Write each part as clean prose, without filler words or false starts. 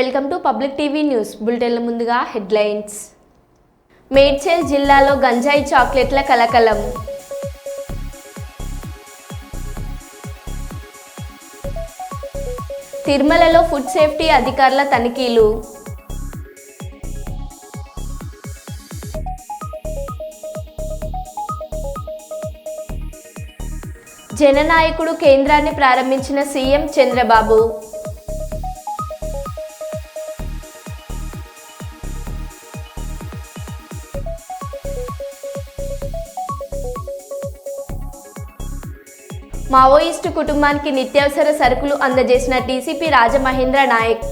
Welcome to public TV news బులెటిన్ల ముందుగా headlines. Medchal జిల్లాలో గంజాయి చాక్లెట్ల కలకలం. తిరుమలలో ఫుడ్ సేఫ్టీ అధికారుల తనిఖీలు. జననాయకుడు కేంద్రాన్ని ప్రారంభించిన సీఎం చంద్రబాబు. మావోయిస్టు కుటుంబానికి నిత్యావసర సరుకులు అందజేసిన డీసీపీ రాజమహేంద్ర నాయక్.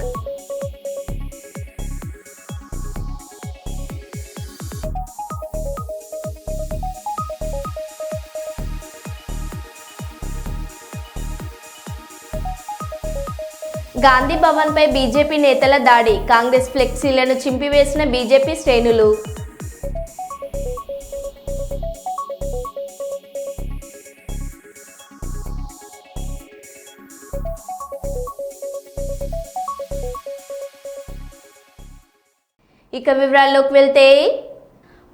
గాంధీ భవన్పై బీజేపీ నేతల దాడి. కాంగ్రెస్ ఫ్లెక్సీలను చింపివేసిన బీజేపీ శ్రేణులు. ఇక వివరాల్లోకి వెళ్తే,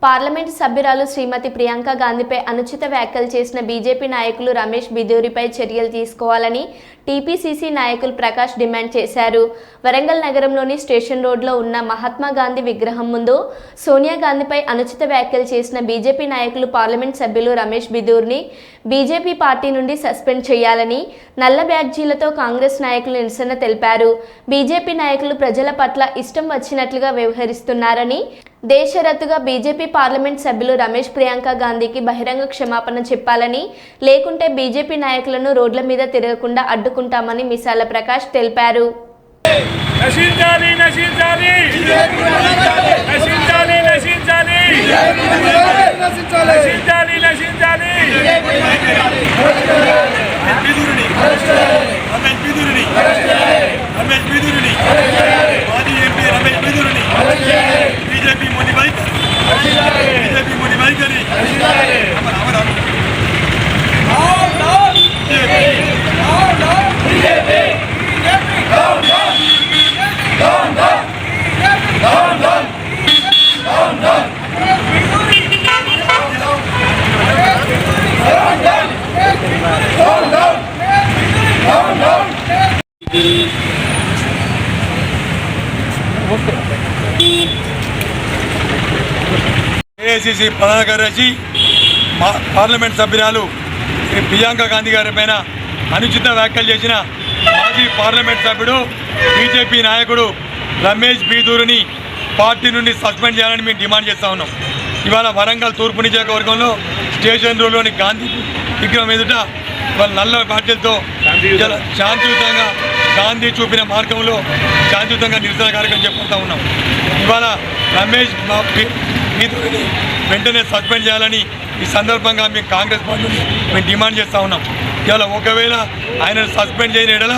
పార్లమెంటు సభ్యురాలు శ్రీమతి ప్రియాంక గాంధీపై అనుచిత వ్యాఖ్యలు చేసిన బీజేపీ నాయకులు రమేష్ బిదూరిపై చర్యలు తీసుకోవాలని టీపీసీసీ నాయకులు ప్రకాష్ డిమాండ్ చేశారు. వరంగల్ నగరంలోని స్టేషన్ రోడ్లో ఉన్న మహాత్మా గాంధీ విగ్రహం ముందు సోనియా గాంధీపై అనుచిత వ్యాఖ్యలు చేసిన బీజేపీ నాయకులు పార్లమెంట్ సభ్యులు రమేష్ బిదూర్ని బీజేపీ పార్టీ నుండి సస్పెండ్ చేయాలని నల్ల బ్యాడ్జీలతో కాంగ్రెస్ నాయకులు నిరసన తెలిపారు. బీజేపీ నాయకులు ప్రజల పట్ల ఇష్టం వచ్చినట్లుగా వ్యవహరిస్తున్నారని, దేశరత్తుగా బీజేపీ పార్లమెంట్ సభ్యులు రమేష్ ప్రియాంక గాంధీకి బహిరంగ క్షమాపణ చెప్పాలని, లేకుంటే బీజేపీ నాయకులను రోడ్ల మీద తిరగకుండా అడ్డుకుంటామని మిసాల ప్రకాష్ తెలిపారు. ఏఐసిసి ప్రధాన కార్యదర్శి పార్లమెంట్ సభ్యురాలు శ్రీ ప్రియాంక గాంధీ గారి పైన అనుచిత వ్యాఖ్యలు చేసిన మాజీ పార్లమెంట్ సభ్యుడు బీజేపీ నాయకుడు రమేష్ బిదూరిని పార్టీ నుండి సస్పెండ్ చేయాలని మేము డిమాండ్ చేస్తూ ఉన్నాం. ఇవాళ వరంగల్ తూర్పు నియోజకవర్గంలో స్టేషన్ రోడ్లోని గాంధీ విగ్రహం ఎదుట వాళ్ళ నల్ల పార్టీలతో శాంతియుతంగా గాంధీ చూపిన మార్గంలో శాంతియుతంగా నిరసన కార్యక్రమం చేపడుతూ ఉన్నాం. ఇవాళ రమేష్ బిదూరిని వెంటనే సస్పెండ్ చేయాలని ఈ సందర్భంగా మేము కాంగ్రెస్ పార్టీని మేము డిమాండ్ చేస్తూ ఉన్నాం. ఇవాళ ఒకవేళ ఆయనను సస్పెండ్ చేయని ఎడల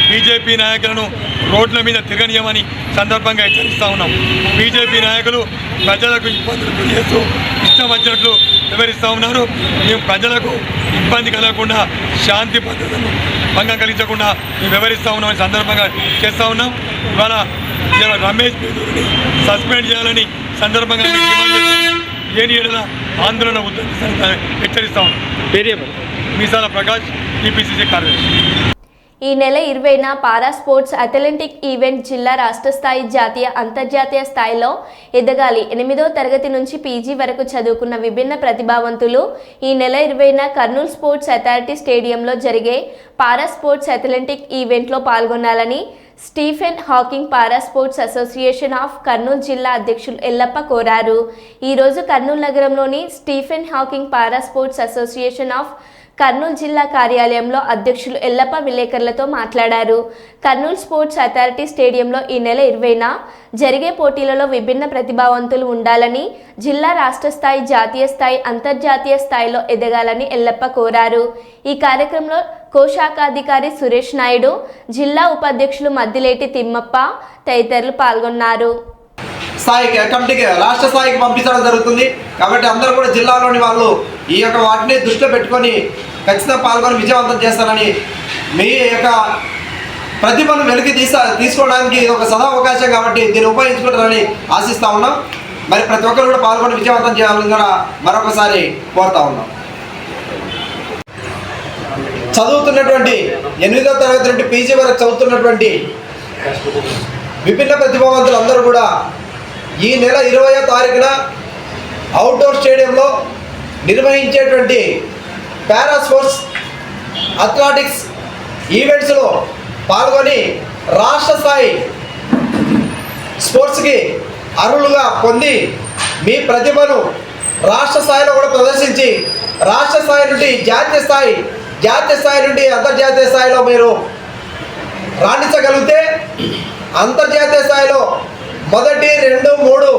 బీజేపీ నాయకులను రోడ్ల మీద తిరగనీయమని సందర్భంగా హెచ్చరిస్తూ ఉన్నాం. బీజేపీ నాయకులు ప్రజలకు ఇబ్బందులు గురి చేస్తూ ఇష్టం వచ్చినట్లు వివరిస్తూ ఉన్నారు. మేము ప్రజలకు ఇబ్బంది కలగకుండా, శాంతి భద్రతను భంగం కలిగించకుండా మేము వివరిస్తూ ఉన్నామని సందర్భంగా చేస్తూ ఉన్నాం. ఇవాళ రమేష్ బిదూరిని సస్పెండ్ చేయాలని సందర్భంగా మేము డిమాండ్ చేస్తున్నాం. ఏని ఏడల ఆందోళన ఉద్యమిస్తామని హెచ్చరిస్తా ఉన్నాం. మిసాల ప్రకాష్, టీపీసీసీ కార్యదర్శి. ఈ నెల 20న పారా స్పోర్ట్స్ అథ్లెటిక్ ఈవెంట్ జిల్లా రాష్ట్ర స్థాయి, జాతీయ, అంతర్జాతీయ స్థాయిలో ఎదగాలి. 8వ తరగతి నుంచి పీజీ వరకు చదువుకున్న విభిన్న ప్రతిభావంతులు ఈ నెల 20న కర్నూలు స్పోర్ట్స్ అథారిటీ స్టేడియంలో జరిగే పారా స్పోర్ట్స్ అథ్లెటిక్ ఈవెంట్లో పాల్గొనాలని Stephen Hawking para sports association of Kurnool జిల్లా అధ్యక్షులు ఎల్లప్ప కోరారు. ఈరోజు కర్నూలు నగరంలోని Stephen Hawking para sports association of Kurnool జిల్లా కార్యాలయంలో అధ్యక్షులు ఎల్లప్ప విలేకరులతో మాట్లాడారు. కర్నూలు స్పోర్ట్స్ అథారిటీ స్టేడియంలో ఈ నెల 20న జరిగే పోటీలలో విభిన్న ప్రతిభావంతులు ఉండాలని, జిల్లా రాష్ట్ర స్థాయి, జాతీయ స్థాయి, అంతర్జాతీయ స్థాయిలో ఎదగాలని ఎల్లప్ప కోరారు. ఈ కార్యక్రమంలో కోశాఖాధికారి సురేష్ నాయుడు, జిల్లా ఉపాధ్యక్షులు మద్దిలేటి తిమ్మప్ప తదితరులు పాల్గొన్నారు. స్థాయికి కమిటీకి రాష్ట్ర స్థాయికి పంపించడం జరుగుతుంది. కాబట్టి అందరూ కూడా జిల్లాలోని వాళ్ళు ఈ యొక్క వాటిని దృష్టిలో పెట్టుకొని ఖచ్చితంగా పాల్గొని విజయవంతం చేస్తారని మీ యొక్క ప్రతిభను వెలికి తీసుకోవడానికి ఇది ఒక సదావకాశం కాబట్టి దీన్ని ఉపయోగించుకుంటారని ఆశిస్తూ ఉన్నాం. మరి ప్రతి ఒక్కరు కూడా పాల్గొని విజయవంతం చేయాలని కూడా మరొకసారి కోరుతా ఉన్నాం. చదువుతున్నటువంటి 8వ తరగతి నుండి పీజీ వరకు చదువుతున్నటువంటి విభిన్న ప్రతిభావంతులందరూ కూడా ఈ నెల 20వ తారీఖున అవుట్డోర్ స్టేడియంలో నిర్వహించేటువంటి పారా స్పోర్ట్స్ అథ్లెటిక్స్ ఈవెంట్స్లో పాల్గొని రాష్ట్ర స్థాయి స్పోర్ట్స్కి అర్హులుగా పొంది మీ ప్రతిభను రాష్ట్ర స్థాయిలో కూడా ప్రదర్శించి రాష్ట్ర స్థాయి నుండి జాతీయ స్థాయి నుండి అంతర్జాతీయ స్థాయిలో మీరు రాణించగలిగితే అంతర్జాతీయ స్థాయిలో 1, 2, 3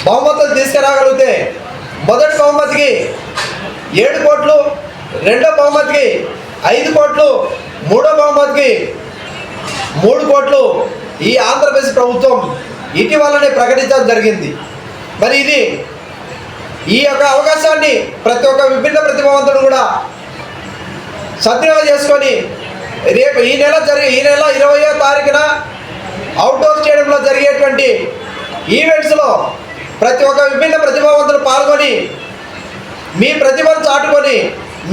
బహుమతులు తీసుకురాగలిగితే మొదటి బహుమతికి 7 కోట్లు, రెండో బహుమతికి 5 కోట్లు, మూడో బహుమతికి 3 కోట్లు ఈ ఆంధ్రప్రదేశ్ ప్రభుత్వం ఇటీవలనే ప్రకటించడం జరిగింది. మరి ఈ యొక్క అవకాశాన్ని ప్రతి ఒక్క విభిన్న ప్రతిభావంతుడు కూడా సద్వినియోగం చేసుకొని రేపు ఈ నెల 20వ తారీఖున అవుట్డోర్ స్టేడియంలో జరిగేటువంటి ఈవెంట్స్లో ప్రతి ఒక్క విభిన్న ప్రతిభావంతులు పాల్గొని మీ ప్రతిభను చాటుకొని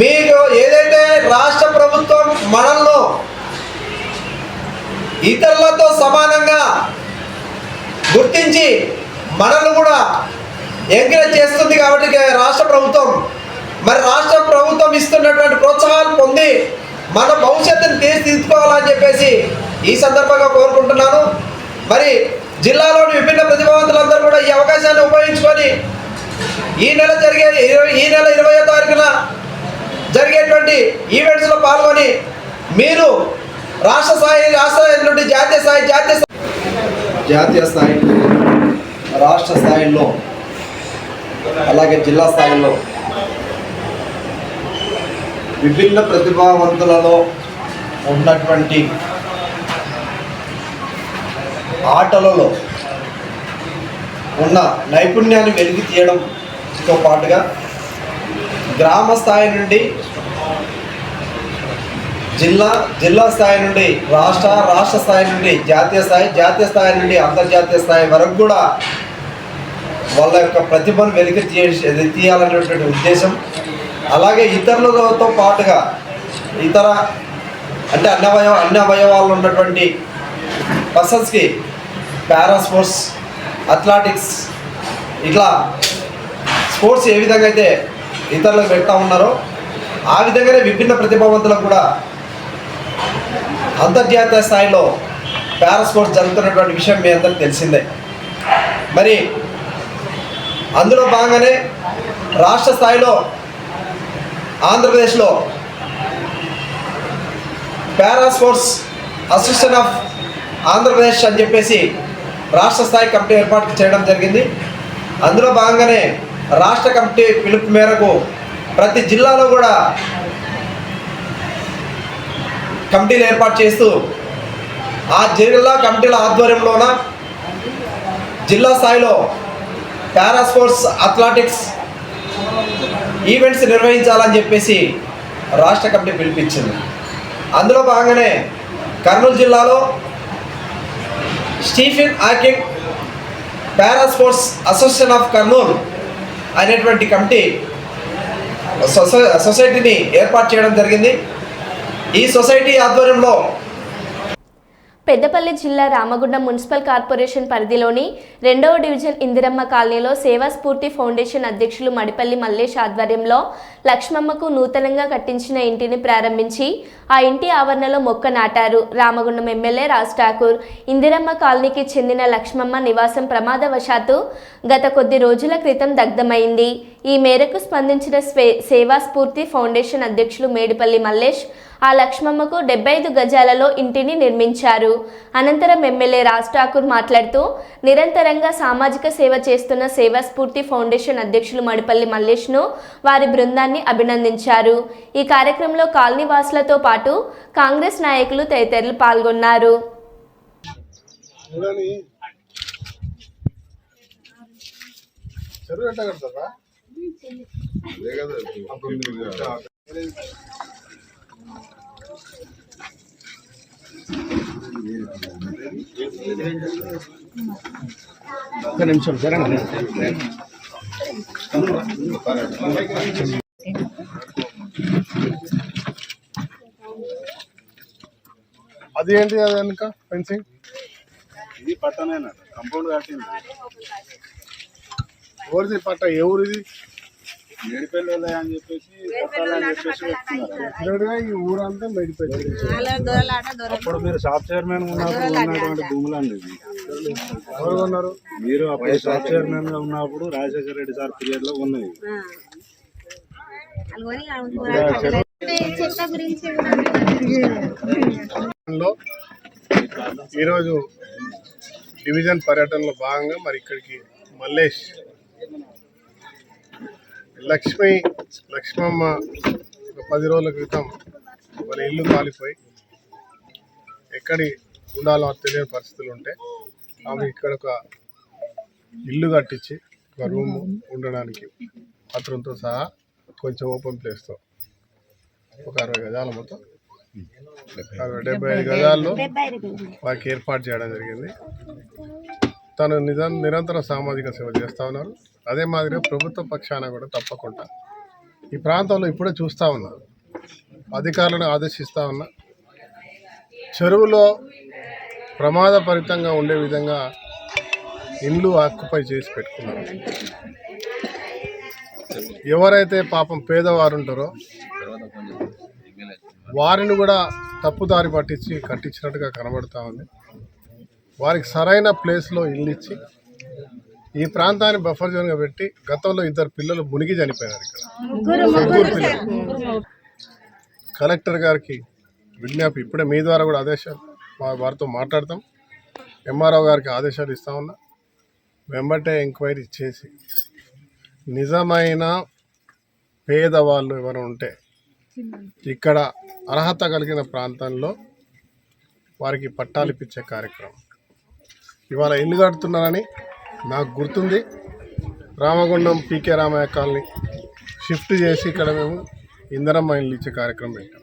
మీకు ఏదైతే రాష్ట్ర ప్రభుత్వం మనల్లో ఇతరులతో సమానంగా గుర్తించి మనల్ని కూడా ఎంకరేజ్ చేస్తుంది కాబట్టి రాష్ట్ర ప్రభుత్వం మరి రాష్ట్ర ప్రభుత్వం ఇస్తున్నటువంటి ప్రోత్సాహాలు పొంది మన భవిష్యత్తును తీర్చిదిద్దుకోవాలని చెప్పేసి ఈ సందర్భంగా కోరుకుంటున్నాను. మరి జిల్లాలోని విభిన్న ప్రతిభావంతులందరూ కూడా ఈ అవకాశాన్ని ఉపయోగించుకొని ఈ నెల 20వ తారీఖున జరిగేటువంటి ఈవెంట్స్లో పాల్గొని మీరు రాష్ట్ర స్థాయి నుండి జాతీయ స్థాయి రాష్ట్ర స్థాయిలో అలాగే జిల్లా స్థాయిలో విభిన్న ప్రతిభావంతులలో ఉన్నటువంటి ఆటలలో ఉన్న నైపుణ్యాన్ని వెలికి తీయడంతో పాటుగా గ్రామ స్థాయి నుండి జిల్లా స్థాయి నుండి రాష్ట్ర స్థాయి నుండి జాతీయ స్థాయి నుండి అంతర్జాతీయ స్థాయి వరకు కూడా వాళ్ళ యొక్క ప్రతిభను వెలికి తీయాలనేటువంటి ఉద్దేశం. అలాగే ఇతరులతో పాటుగా అంటే అన్ని అవయవాలు ఉన్నటువంటి పర్సన్స్కి పారా స్పోర్ట్స్, అథ్లెటిక్స్ ఇట్లా స్పోర్ట్స్ ఏ విధంగా అయితే ఇతరులకు పెడతా ఉన్నారో ఆ విధంగానే విభిన్న ప్రతిభావంతులకు కూడా అంతర్జాతీయ స్థాయిలో పారా స్పోర్ట్స్ జరుగుతున్నటువంటి విషయం మీ అందరికీ తెలిసిందే. మరి అందులో భాగంగానే రాష్ట్ర స్థాయిలో ఆంధ్రప్రదేశ్లో para sports association of Andhra Pradesh అని చెప్పేసి రాష్ట్ర స్థాయి కమిటీ ఏర్పాటు చేయడం జరిగింది. అందులో భాగంగానే రాష్ట్ర కమిటీ పిలుపు మేరకు ప్రతి జిల్లాలో కూడా కమిటీలు ఏర్పాటు చేస్తూ ఆ జిల్లా కమిటీల ఆధ్వర్యంలోన జిల్లా స్థాయిలో పారా స్పోర్ట్స్ అథ్లెటిక్స్ ఈవెంట్స్ నిర్వహించాలని చెప్పేసి రాష్ట్ర కమిటీ పిలిపించింది. అందులో భాగంగానే కర్నూలు జిల్లాలో Stephen Hawking para sports association of Kurnool అనేటువంటి కమిటీ సొసైటీని ఏర్పాటు చేయడం జరిగింది. ఈ సొసైటీ ఆధ్వర్యంలో పెద్దపల్లి జిల్లా రామగుండం మున్సిపల్ కార్పొరేషన్ పరిధిలోని 2వ డివిజన్ ఇందిరమ్మ కాలనీలో సేవా స్ఫూర్తి ఫౌండేషన్ అధ్యక్షులు మడిపల్లి మల్లేష్ ఆధ్వర్యంలో లక్ష్మమ్మకు నూతనంగా కట్టించిన ఇంటిని ప్రారంభించి ఆ ఇంటి ఆవరణలో మొక్క నాటారు. రామగుండం ఎమ్మెల్యే రాజ్ ఠాకూర్ ఇందిరమ్మ కాలనీకి చెందిన లక్ష్మమ్మ నివాసం ప్రమాదవశాత్తు గత కొద్ది రోజుల క్రితం దగ్ధమైంది. ఈ మేరకు స్పందించిన సేవా స్ఫూర్తి ఫౌండేషన్ అధ్యక్షులు మేడిపల్లి మల్లేష్ ఆ లక్ష్మమ్మకు 75 గజాలలో ఇంటిని నిర్మించారు. అనంతరం ఎమ్మెల్యే రాజ్ ఠాకూర్ మాట్లాడుతూ నిరంతరంగా సామాజిక సేవ చేస్తున్న సేవా స్ఫూర్తి ఫౌండేషన్ అధ్యక్షులు మడిపల్లి మల్లేష్ను వారి బృందాన్ని అభినందించారు. ఈ కార్యక్రమంలో కాలనీ వాసులతో పాటు కాంగ్రెస్ నాయకులు తదితరులు పాల్గొన్నారు. ఒక్క నిమిషం జరగండి. అది ఏంటి అది వెనుక ఫెన్సింగ్? ఇది పట్టనేనా కంపౌండ్ కట్టింది. ఎవరిది పట్ట? ఏ ఊరిది? మేడిపల్లి అని చెప్పేసి కట్టాలని చెప్పేసి చెప్తున్నారు. ఇక్కడగా ఈ ఊరంతా మెడిపోయింది. అప్పుడు మీరు షాప్ చైర్మన్ ఉన్నప్పుడు ఉన్నటువంటి భూములు అండి ఇది. ఎవరు ఉన్నారు? మీరు అప్పుడు షాప్ చైర్మన్ గా ఉన్నప్పుడు రాజశేఖర రెడ్డి సార్ పీరియడ్ లో ఉన్నాయి. లో ఈరోజు డివిజన్ పర్యటనలో భాగంగా మరి ఇక్కడికి మల్లేష్ లక్ష్మమ్మ ఒక 10 రోజుల క్రితం వాళ్ళ ఇల్లు కాలిపోయి ఎక్కడి ఉండాలో తెలియని పరిస్థితులు ఉంటే ఆమె ఇక్కడ ఒక ఇల్లు కట్టించి ఒక రూమ్ ఉండడానికి బాత్రూమ్తో సహా కొంచెం ఓపెన్ ప్లేస్తో ఒక 60 గజాల మొత్తం 75 గజాల్లో వారికి ఏర్పాటు చేయడం జరిగింది. తను నిరంతరం సామాజిక సేవ చేస్తూ ఉన్నారు. అదే మాదిరిగా ప్రభుత్వ పక్షాన కూడా తప్పకుండా ఈ ప్రాంతంలో ఇప్పుడే చూస్తూ ఉన్నారు, అధికారులను ఆదేశిస్తూ ఉన్నా, చెరువులో ప్రమాదపరితంగా ఉండే విధంగా ఇండ్లు ఆక్యుపై చేసి పెట్టుకున్నారు. ఎవరైతే పాపం పేదవారు ఉంటారో వారిని కూడా తప్పుదారి పట్టించి కట్టించినట్టుగా కనబడుతూ ఉంది. వారికి సరైన ప్లేస్లో ఇల్లు ఇచ్చి ఈ ప్రాంతాన్ని బఫర్ జోన్గా పెట్టి గతంలో 2 పిల్లలు మునిగి చనిపోయారు. ఇక్కడ ముగ్గురు పిల్లలు. కలెక్టర్ గారికి విజ్ఞాపి ఇప్పుడే మీ ద్వారా కూడా ఆదేశాలు వారితో మాట్లాడతాం. ఎంఆర్ఓ గారికి ఆదేశాలు ఇస్తా ఉన్నా, వెంబటే ఎంక్వైరీ చేసి నిజమైన పేదవాళ్ళు ఎవరు ఉంటే ఇక్కడ అర్హత కలిగిన ప్రాంతంలో వారికి పట్టాలు ఇప్పించే కార్యక్రమం. ఇవాళ ఇల్లు కడుతున్నారని నాకు గుర్తుంది. రామగుండం పీకే రామయ్య కాలనీ షిఫ్ట్ చేసి ఇక్కడ మేము ఇందిరమ్మ ఇల్లు ఇచ్చే కార్యక్రమం పెట్టాం.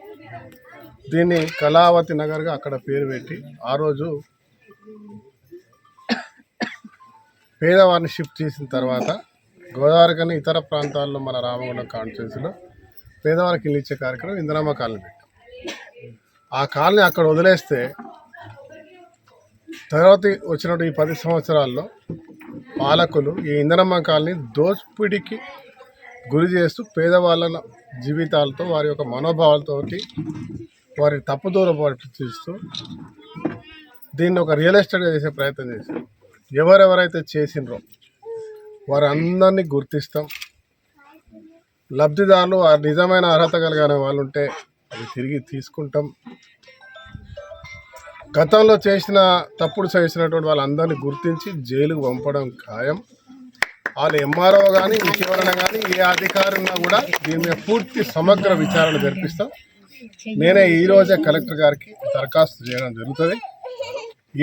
దీన్ని కళావతి నగర్గా అక్కడ పేరు పెట్టి ఆ రోజు పేదవారిని షిఫ్ట్ చేసిన తర్వాత గోదావరి కన్నా ఇతర ప్రాంతాల్లో మన రామగుండం కాన్స్టిట్యున్సీలో పేదవారికి ఇల్లు ఇచ్చే కార్యక్రమం ఇందిరమ్మ కాలనీ పెట్టాం. ఆ కాలనీ అక్కడ వదిలేస్తే తర్వాత వచ్చినట్టు ఈ 10 సంవత్సరాల్లో పాలకులు ఈ ఇందిరమ్మ కాలనీ దోపిడీకి గురి చేస్తూ పేదవాళ్ళ జీవితాలతో వారి యొక్క మనోభావాలతోటి వారి తప్పుదూర పట్టిస్తూ దీన్ని ఒక రియల్ ఎస్టేట్గా చేసే ప్రయత్నం చేశారు. ఎవరెవరైతే చేసినరో వారందరినీ గుర్తిస్తాం. లబ్ధిదారులు ఆ నిజమైన అర్హత కలిగిన వాళ్ళు ఉంటే అవి తిరిగి తీసుకుంటాం. గతంలో తప్పుడు చేసినటువంటి వాళ్ళందరినీ గుర్తించి జైలుకు పంపడం ఖాయం. వాళ్ళు ఎంఆర్ఓ కానీ ఇంకెవరైనా కానీ ఏ అధికారి ఉన్నా కూడా దీని మీద పూర్తి సమగ్ర విచారణ జరిపిస్తాం. నేనే ఈరోజే కలెక్టర్ గారికి దరఖాస్తు చేయడం జరుగుతుంది.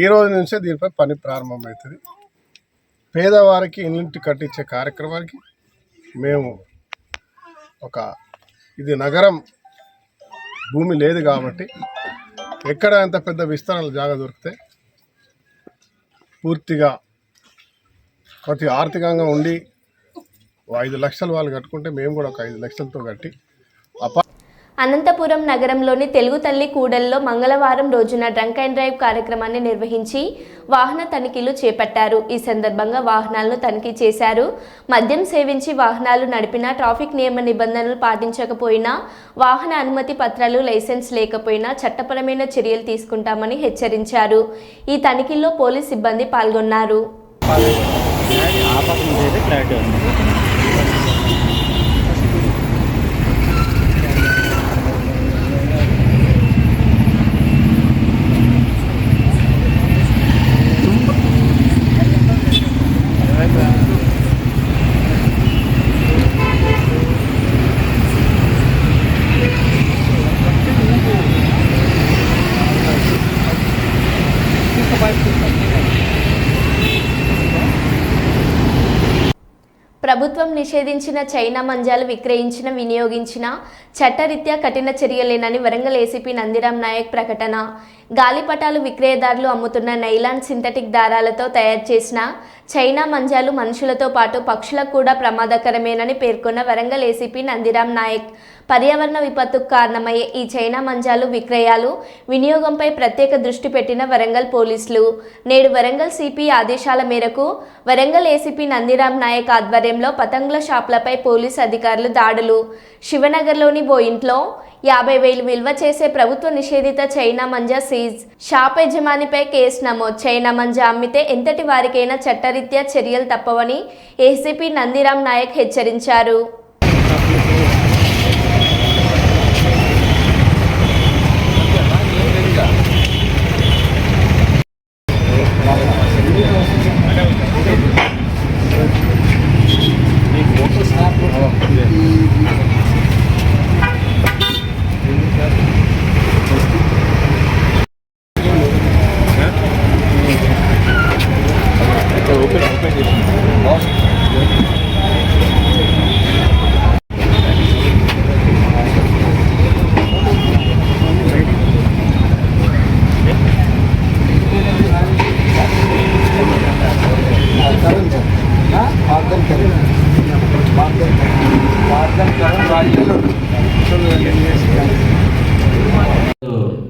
ఈ రోజు నుంచే దీనిపై పని ప్రారంభమవుతుంది. పేదవారికి ఇంటి కట్టించే కార్యక్రమానికి మేము ఇది నగరం భూమి లేదు కాబట్టి ఎక్కడ అంత పెద్ద విస్తరణలు జాగా దొరికితే పూర్తిగా ప్రతి ఆర్థికంగా ఉండి 5 లక్షలు వాళ్ళు కట్టుకుంటే మేము కూడా ఒక 5 లక్షలతో కట్టి అనంతపురం నగరంలోని తెలుగు తల్లి కూడలిలో మంగళవారం రోజున డ్రంక్ అండ్ డ్రైవ్ కార్యక్రమాన్ని నిర్వహించి వాహన తనిఖీలు చేపట్టారు. ఈ సందర్భంగా వాహనాలను తనిఖీ చేశారు. మద్యం సేవించి వాహనాలు నడిపినా, ట్రాఫిక్ నియమ నిబంధనలు పాటించకపోయినా, వాహన అనుమతి పత్రాలు లైసెన్స్ లేకపోయినా చట్టపరమైన చర్యలు తీసుకుంటామని హెచ్చరించారు. ఈ తనిఖీల్లో పోలీస్ సిబ్బంది పాల్గొన్నారు. ప్రభుత్వం నిషేధించిన చైనా మంజాలు విక్రయించిన వినియోగించిన చట్టరీత్యా కఠిన చర్యలేనని వరంగల్ ఏసీపీ నందిరామ్ నాయక్ ప్రకటన. గాలిపటాలు విక్రయదారులు అమ్ముతున్న నైలాన్ సింథటిక్ దారాలతో తయారు చేసిన చైనా మంజాలు మనుషులతో పాటు పక్షులకు కూడా ప్రమాదకరమేనని పేర్కొన్న వరంగల్ ఏసీపీ నందిరామ్ నాయక్ పర్యావరణ విపత్తుకు కారణమయ్యే ఈ చైనా మంజాలు విక్రయాలు వినియోగంపై ప్రత్యేక దృష్టి పెట్టిన వరంగల్ పోలీసులు నేడు వరంగల్ సిపి ఆదేశాల మేరకు వరంగల్ ఏసీపీ నందిరామ్ నాయక్ ఆధ్వర్యంలో పతంగుల షాపులపై పోలీసు అధికారులు దాడులు. శివనగర్లోని ఓ ఇంట్లో 50,000 విలువ చేసే ప్రభుత్వ నిషేధిత చైనా మంజా సీజ్. షాప్ యజమానిపై కేసు నమోదు. చైనా మంజా అమ్మితే ఎంతటి వారికైనా చట్టరీత్యా చర్యలు తప్పవని ఏసీపీ నందిరామ్ నాయక్ హెచ్చరించారు.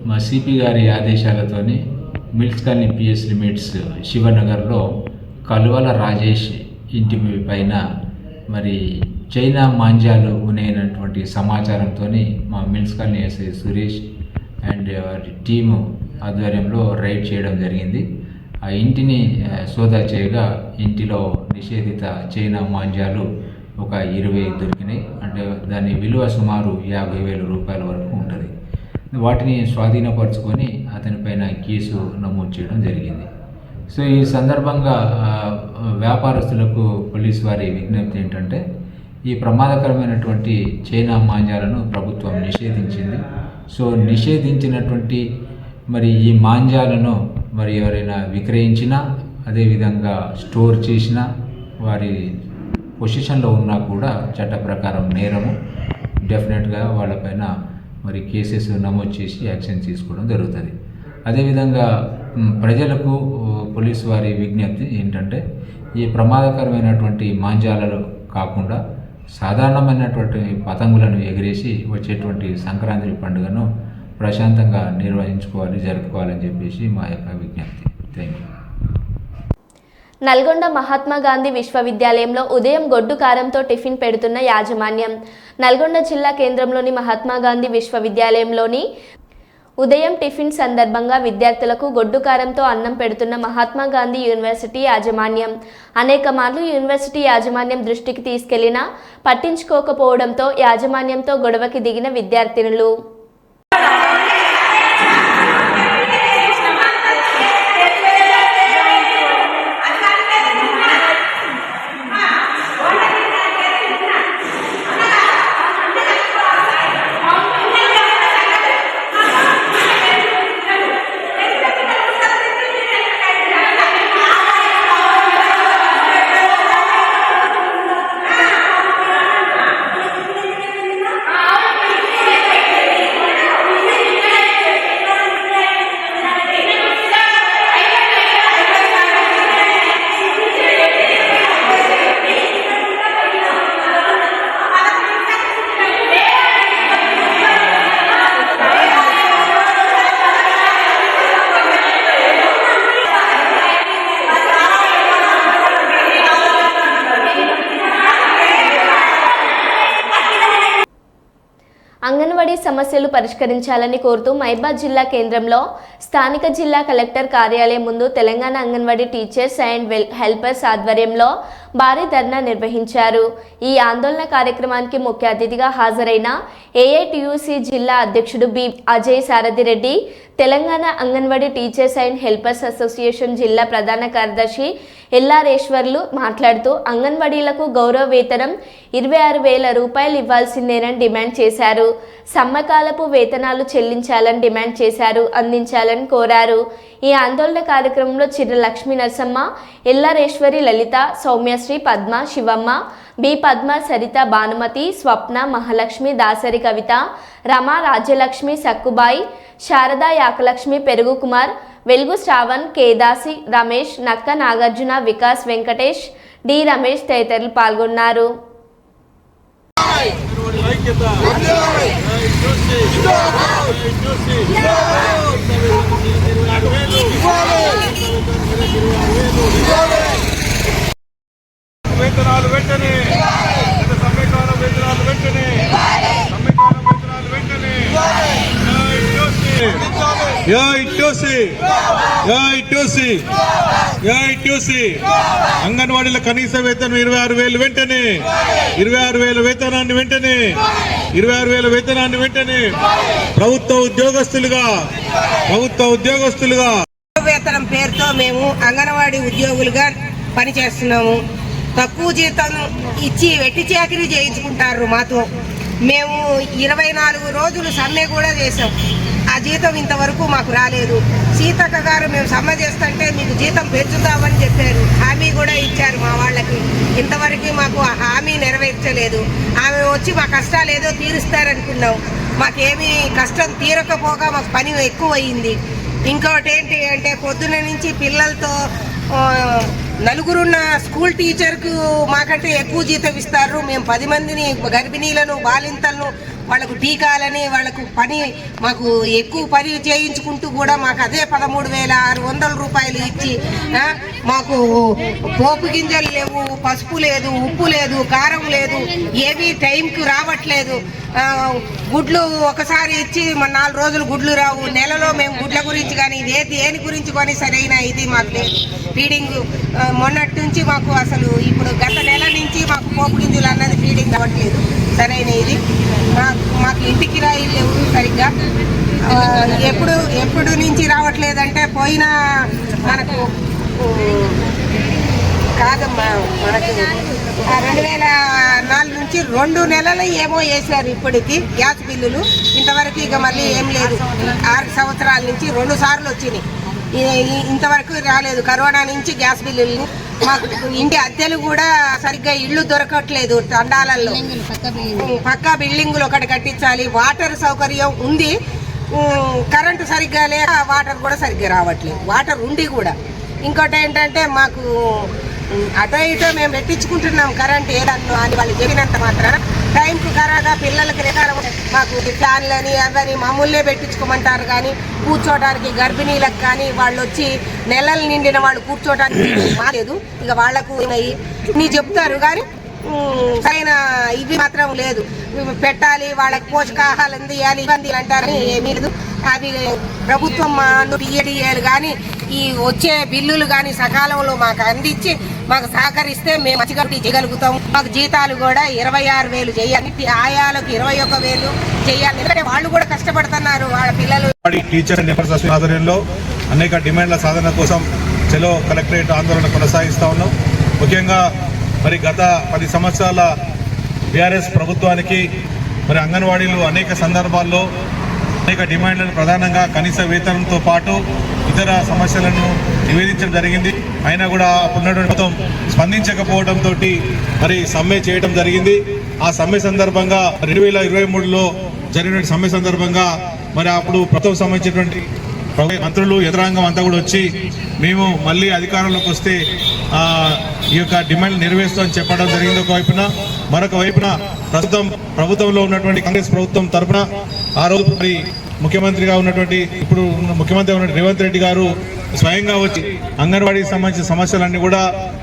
మా సిపి గారి ఆదేశాలతోని మిల్క్స్ కాలనీ పిఎస్ లిమిట్స్ శివనగర్లో కలువల రాజేష్ ఇంటి పైన మరి చైనా మాంజాలు ఉన్నాయన్నటువంటి సమాచారంతో మా mills colony SI Suresh and వారి టీము ఆధ్వర్యంలో రైడ్ చేయడం జరిగింది. ఆ ఇంటిని సోదా చేయగా ఇంటిలో నిషేధిత చైనా మాంజాలు ఒక 20 దొరికినాయి. అంటే దాని విలువ సుమారు 50,000 రూపాయల వరకు ఉంటుంది. వాటిని స్వాధీనపరుచుకొని అతనిపైన కేసు నమోదు చేయడం జరిగింది. సో ఈ సందర్భంగా వ్యాపారస్తులకు పోలీసు వారి విజ్ఞప్తి ఏంటంటే, ఈ ప్రమాదకరమైనటువంటి చైనా మాంజాలను ప్రభుత్వం నిషేధించింది. సో నిషేధించినటువంటి మరి ఈ మాంజాలను మరి ఎవరైనా విక్రయించినా, అదేవిధంగా స్టోర్ చేసినా, వారి పొజిషన్లో ఉన్నా కూడా చట్ట ప్రకారం నేరము. డెఫినెట్గా వాళ్ళపైన మరి కేసెస్ నమోదు చేసి యాక్షన్ తీసుకోవడం జరుగుతుంది. అదేవిధంగా ప్రజలకు పోలీసు వారి విజ్ఞప్తి ఏంటంటే, ఈ ప్రమాదకరమైనటువంటి మాంజాలలో కాకుండా సాధారణమైనటువంటి పతంగులను ఎగిరేసి వచ్చేటువంటి సంక్రాంతి పండుగను ప్రశాంతంగా జరుపుకోవాలని చెప్పేసి మా యొక్క విజ్ఞప్తి. Thank you. నల్గొండ మహాత్మా గాంధీ విశ్వవిద్యాలయంలో ఉదయం గొడ్డు కారంతో టిఫిన్ పెడుతున్న యాజమాన్యం. నల్గొండ జిల్లా కేంద్రంలోని మహాత్మా గాంధీ విశ్వవిద్యాలయంలోని ఉదయం టిఫిన్ సందర్భంగా విద్యార్థులకు గొడ్డు కారంతో అన్నం పెడుతున్న మహాత్మా గాంధీ యూనివర్సిటీ యాజమాన్యం అనేక మార్లు యూనివర్సిటీ యాజమాన్యం దృష్టికి తీసుకెళ్లినా పట్టించుకోకపోవడంతో యాజమాన్యంతో గొడవకి దిగిన విద్యార్థినులు. అంగన్వాడీ సమస్యలు పరిష్కరించాలని కోరుతూ మహబూబాబాద్ జిల్లా కేంద్రంలో స్థానిక జిల్లా కలెక్టర్ కార్యాలయం ముందు Telangana anganwadi teachers and helpers ఆధ్వర్యంలో భారీ ధర్నా నిర్వహించారు. ఈ ఆందోళన కార్యక్రమానికి ముఖ్య అతిథిగా హాజరైన ఏఐటియుసి జిల్లా అధ్యక్షుడు B Ajay Sarathi Reddy, Telangana anganwadi teachers and helpers association జిల్లా ప్రధాన కార్యదర్శి ఎల్లారేశ్వర్లు మాట్లాడుతూ అంగన్వాడీలకు గౌరవ వేతనం 26,000 రూపాయలు ఇవ్వాల్సిందేనని డిమాండ్ చేశారు. సమ్మకాలపు వేతనాలు చెల్లించాలని డిమాండ్ చేశారు, అందించాలని కోరారు. ఈ ఆందోళన కార్యక్రమంలో చిర్ర లక్ష్మీ నరసమ్మ, ఎల్లారేశ్వరి, లలిత, సౌమ్యశ్రీ, పద్మ, శివమ్మ, బి పద్మ, సరిత, భానుమతి, స్వప్న, మహాలక్ష్మి, దాసరి కవిత, రమ, రాజ్యలక్ష్మి, సక్కుబాయి, శారద, యాకలక్ష్మి, పెరుగు కుమార్, వెలుగు శ్రావణ్, కేదాసి, రమేష్, నక్క నాగార్జున, వికాస్, వెంకటేష్, డి రమేష్ తదితరులు పాల్గొన్నారు. వేతనాలు వెంటనే, సమ్మెకాల వేతనాలు వెంటనే, అంగన్వాడీల కనీస వేతనం 26,000 వెంటనే, 26,000 వేతనాన్ని వెంటనే, 26,000 వేతనాన్ని వెంటనే ప్రభుత్వ ఉద్యోగస్తులుగా వేతనం పేరుతో మేము అంగన్వాడీ ఉద్యోగులుగా పనిచేస్తున్నాము. తక్కువ జీతం ఇచ్చి వెట్టి చాకిరీ చేయించుకుంటారు మాతో. మేము 24 రోజులు సమ్మె కూడా చేసాం. ఆ జీతం ఇంతవరకు మాకు రాలేదు. సీతక్క గారు మేము సమ్మె చేస్తుంటే మీకు జీతం పెంచుతామని చెప్పారు, హామీ కూడా ఇచ్చారు మా వాళ్ళకి. ఇంతవరకు మాకు ఆ హామీ నెరవేర్చలేదు. ఆమె వచ్చి మా కష్టాలు ఏదో తీరుస్తారనుకున్నాం. మాకేమీ కష్టం తీరకపోగా మాకు పని ఎక్కువ అయింది. ఇంకోటి ఏంటి అంటే పొద్దున నుంచి పిల్లలతో నలుగురున్న స్కూల్ టీచర్కు మాకంటే ఎక్కువ జీతం ఇస్తారు. మేము 10 మందిని గర్భిణీలను, బాలింతలను వాళ్ళకు టీకాలని వాళ్ళకు పని మాకు ఎక్కువ పని చేయించుకుంటూ కూడా మాకు అదే 13,600 రూపాయలు ఇచ్చి మాకు పోపు గింజలు లేవు, పసుపు లేదు, ఉప్పు లేదు, కారం లేదు, ఏమీ టైంకి రావట్లేదు. గుడ్లు ఒకసారి ఇచ్చి 4 రోజులు గుడ్లు రావు. నెలలో మేము గుడ్ల గురించి కానీ దేని గురించి కానీ సరైన ఇది మాకు లేదు. ఫీడింగ్ మొన్నటి నుంచి మాకు అసలు ఇప్పుడు గత నెల నుంచి మాకు పోపు గింజలు అన్నది ఫీడింగ్ అవ్వట్లేదు సరైన ఇది. మాకు ఇంటి కిరాయిలు లేవు సరిగ్గా. ఎప్పుడు నుంచి రావట్లేదంటే పోయిన మనకు కాదమ్మా, మనకు 2004 నుంచి 2 నెలలు ఏమో వేసారు ఇప్పటికి గ్యాస్ బిల్లులు. ఇంతవరకు ఇక మళ్ళీ ఏం లేదు. 6 సంవత్సరాల నుంచి 2 సార్లు వచ్చినాయి, ఇంతవరకు రాలేదు. కరోనా నుంచి గ్యాస్ బిల్లులు. మాకు ఇంటి అద్దెలు కూడా సరిగ్గా ఇళ్ళు దొరకట్లేదు. తండాలలో పక్కా బిల్డింగులు ఒకటి కట్టించాలి. వాటర్ సౌకర్యం ఉంది, కరెంటు సరిగ్గా లేక వాటర్ కూడా సరిగ్గా రావట్లేదు. వాటర్ ఉండి కూడా. ఇంకోటి ఏంటంటే మాకు అటో ఇటో మేము పెట్టించుకుంటున్నాం కరెంట్ ఏదన్నా అని వాళ్ళు చెప్పినంత మాత్రాన టైంకు కరాగా పిల్లలకి మాకు ఫ్యాన్లని అవని మామూలే పెట్టించుకోమంటారు. కానీ కూర్చోడానికి గర్భిణీలకు కానీ వాళ్ళు వచ్చి నెలలు నిండిన వాళ్ళు కూర్చోడానికి మాలేదు. ఇక వాళ్లకు నీ చెప్తారు కానీ సరైన ఇవి మాత్రం లేదు. పెట్టాలి, వాళ్ళకి పోషకాహారం తీయాలి, ఇబ్బంది అంటారని ఏమీ లేదు. అవి ప్రభుత్వం టీఏడీఏలు కానీ ఈ వచ్చే బిల్లులు కానీ సకాలంలో మాకు అందించి మాకు సహకరిస్తే మేము మంచిగా చేయగలుగుతాం. మాకు జీతాలు కూడా 26,000 చేయాలి, ఆయాలకు 21,000 చేయాలి. ఎందుకంటే వాళ్ళు కూడా కష్టపడుతున్నారు. వాళ్ళ పిల్లలు టీచర్ ఆధ్వర్యంలో అనేక డిమాండ్ల సాధన కోసం చెలో కలెక్టరేట్ ఆందోళన కొనసాగిస్తూ ఉన్నాం. ముఖ్యంగా మరి గత 10 సంవత్సరాల బీఆర్ఎస్ ప్రభుత్వానికి మరి అంగన్వాడీలు అనేక సందర్భాల్లో అనేక డిమాండ్లను ప్రధానంగా కనీస వేతనంతో పాటు ఇతర సమస్యలను నివేదించడం జరిగింది. అయినా కూడా ఉన్నటువంటి స్పందించకపోవడంతో మరి సమ్మె చేయడం జరిగింది. ఆ సమ్మె సందర్భంగా 2023లో జరిగిన సమ్మె సందర్భంగా మరి అప్పుడు ప్రభుత్వం సంబంధించినటువంటి మంత్రులు యంత్రాంగం అంతా కూడా వచ్చి మేము మళ్ళీ అధికారంలోకి వస్తే ఈ యొక్క డిమాండ్ నెరవేరుస్తామని చెప్పడం జరిగింది ఒక వైపున. మరొక వైపున ప్రభుత్వంలో ఉన్నటువంటి కాంగ్రెస్ ప్రభుత్వం తరఫున ఆ రోజు మరి ముఖ్యమంత్రిగా ఉన్నటువంటి ఇప్పుడు ముఖ్యమంత్రి ఉన్నటువంటి రేవంత్ రెడ్డి గారు స్వయంగా వచ్చి అంగన్వాడీకి సంబంధించిన సమస్యలన్నీ కూడా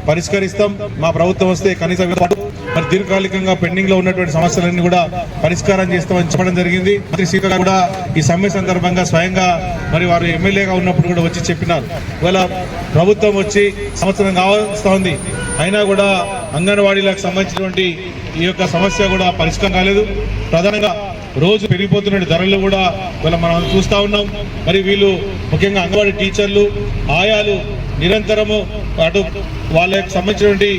పరిష్కరిస్తాం, మా ప్రభుత్వం వస్తే కనీస మరి దీర్ఘకాలికంగా పెండింగ్ లో ఉన్నటువంటి సమస్యలన్నీ కూడా పరిష్కారం చేస్తామని చెప్పడం జరిగింది. మంత్రి సీత కూడా ఈ సమ్మె సందర్భంగా స్వయంగా మరి వారు ఎమ్మెల్యేగా ఉన్నప్పుడు కూడా వచ్చి చెప్పినారు. ఇవాళ ప్రభుత్వం వచ్చి సంవత్సరం కావస్తా ఉంది, అయినా కూడా అంగన్వాడీలకు సంబంధించినటువంటి ఈ యొక్క సమస్య కూడా పరిష్కారం కాలేదు. ప్రధానంగా రోజు పెరిగిపోతున్న ధరలు కూడా ఇవాళ మనం చూస్తూ ఉన్నాం. మరి వీళ్ళు ముఖ్యంగా అంగన్వాడీ టీచర్లు, ఆయాలు నిరంతరము అటు వాళ్ళకి సంబంధించినటువంటి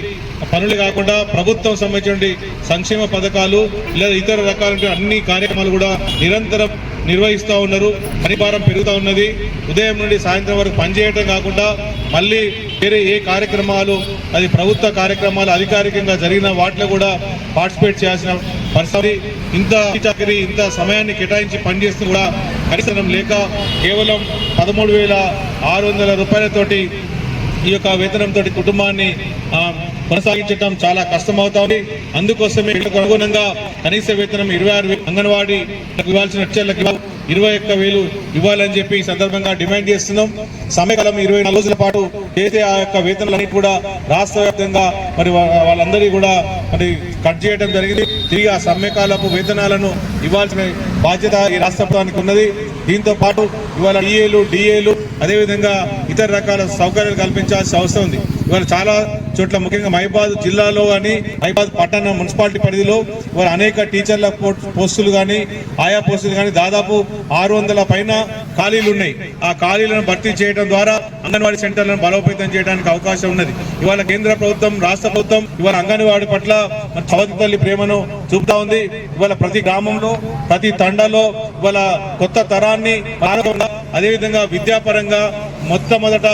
పనులు కాకుండా ప్రభుత్వం సంబంధించినటువంటి సంక్షేమ పథకాలు లేదా ఇతర రకాల అన్ని కార్యక్రమాలు కూడా నిరంతరం నిర్వహిస్తూ ఉన్నారు. పని భారం పెరుగుతూ ఉన్నది. ఉదయం నుండి సాయంత్రం వరకు పనిచేయటం కాకుండా మళ్ళీ వేరే ఏ కార్యక్రమాలు అది ప్రభుత్వ కార్యక్రమాలు అధికారికంగా జరిగిన వాటిలో కూడా పార్టిసిపేట్ చేయాల్సిన పరిస్థితి. ఇంత చాకరీ ఇంత సమయాన్ని కేటాయించి పనిచేస్తూ కూడా కనీసం లేక కేవలం 13,600 రూపాయలతోటి ఈ యొక్క వేతనంతో కుటుంబాన్ని కొనసాగించడం చాలా కష్టమవుతుంది. అందుకోసమే అనుగుణంగా కనీస వేతనం 26,000 అంగన్వాడీ ఇవ్వాల్సిన టీచర్లకు 21,000 ఇవ్వాలని చెప్పి ఈ సందర్భంగా డిమాండ్ చేస్తున్నాం. సమయకాలం 24 రోజుల పాటు చేసే ఆ యొక్క వేతనాలన్నీ కూడా రాష్ట్ర వ్యాప్తంగా మరి వాళ్ళందరికీ కూడా మరి కట్ చేయడం జరిగింది. తిరిగి ఆ సమ్మెకాలపు వేతనాలను ఇవ్వాల్సిన బాధ్యత ఈ రాష్ట్ర ప్రభుత్వానికి ఉన్నది. దీంతో పాటు ఇవాళ డిఏలు అదేవిధంగా ఇతర రకాల సౌకర్యాలు కల్పించాల్సిన అవసరం ఉంది. ఇవాళ చాలా చోట్ల ముఖ్యంగా మహిబాద్ జిల్లాలో కానీ మహిబాద్ పట్టణ మున్సిపాలిటీ పరిధిలో ఇవాళ అనేక టీచర్ల పోస్టులు కానీ ఆయా పోస్టులు కానీ దాదాపు 600 పైన ఖాళీలు ఉన్నాయి. ఆ ఖాళీలను భర్తీ చేయడం ద్వారా అంగన్వాడీ సెంటర్లను బలోపేతం చేయడానికి అవకాశం ఉన్నది. ఇవాళ కేంద్ర ప్రభుత్వం రాష్ట్ర ప్రభుత్వం ఇవాళ అంగన్వాడీ పట్ల చవతి తల్లి ప్రేమను చూపుతా ఉంది. ఇవాళ ప్రతి గ్రామంలో ప్రతి తండాలో ఇవాళ కొత్త తరాన్ని అదేవిధంగా విద్యాపరంగా మొట్టమొదట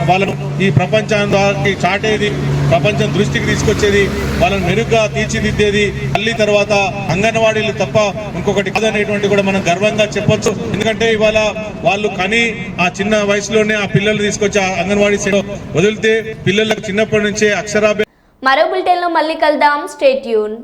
వాళ్ళను ఈ ప్రపంచానికి చాటేది, ప్రపంచం దృష్టికి తీసుకొచ్చేది, వాళ్ళని మెరుగ్గా తీర్చిదిద్దేది తల్లి తర్వాత అంగన్వాడీలు తప్ప ఇంకొకటి కాదనేటువంటి కూడా మనం గర్వంగా చెప్పొచ్చు. ఎందుకంటే ఇవాళ వాళ్ళు కని ఆ చిన్న వయసులోనే ఆ పిల్లలు తీసుకొచ్చి ఆ అంగన్వాడీ వదిలితే పిల్లలకు చిన్నప్పటి నుంచే అక్షరాభ్యాసం. మరో బులెటిన్లో మళ్ళీ కలుద్దాం. Stay tune.